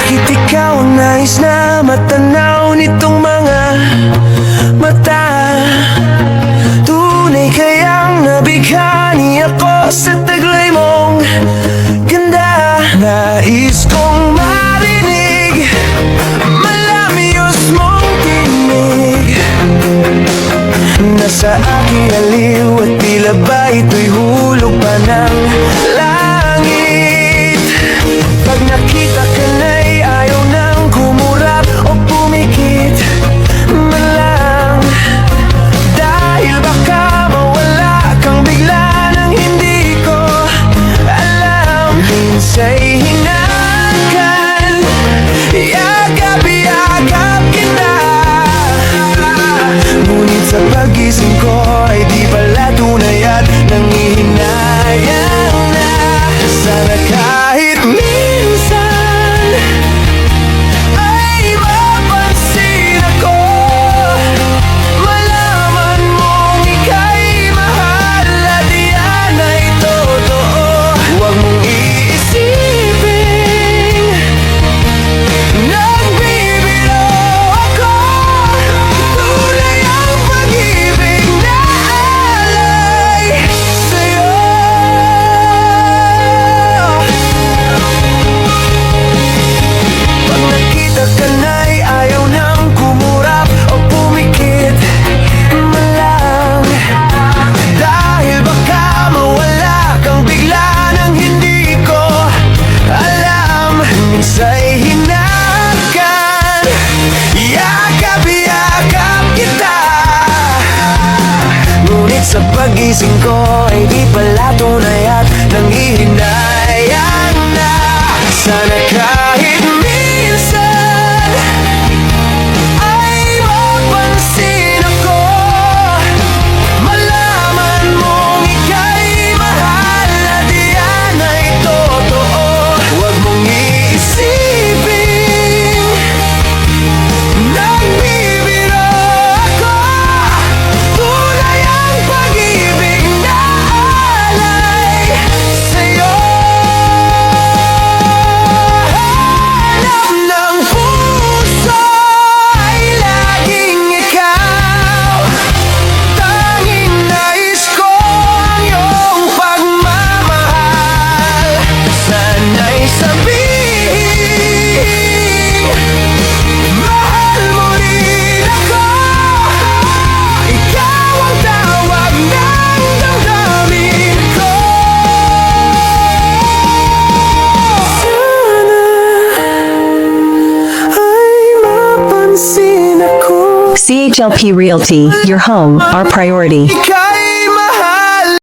Bakit ikaw ang nais na matanaw nitong mga mata? Tunay kayang nabighani ako sa taglay mong ganda. Nais kong marinig malamyos mong tinig nasa aking aliw at tila ba ito'y hulog pa ng langit. Pag nakita ka na'y ayaw nang kumurap o pumikit man lang, dahil baka mawala kang bigla nang hindi ko alam. Minsa'y hinakan, yakap-yakap kita, ngunit sa pagising ko ay di pala tunay at nangihinayang na. Sana kahit minsan ay mapansin ako, malaman mong ika'y mahal at yan ay totoo. Huwag mong iisipin nagbibiro ako, tunay ang pag-ibig na alay sa'yo. Pag nakita ka na'y ayaw nang kumurap o pumikit man lang, dahil baka mawala kang bigla nang hindi ko alam. Minsa'y hinakan, yakap-yakap kita, ngunit sa pagising ko ay di pala tunay at nangihinayang na. Sana kahit minsan ay mapansin ako, malaman mong ika'y mahal at yan ay totoo. Huwag mong iisipin nagbibiro ako, tunay ang pag-ibig na alay sa'yo. Hanap ng puso ay laging ikaw, tanging nais ko ang iyong pagmamahal. Sana'y sabihin mahal mo rin ako, ikaw ang tawag ng damdamin ko. Sana ay mapansin ako, CHLP Realty, your home, our priority. ika'y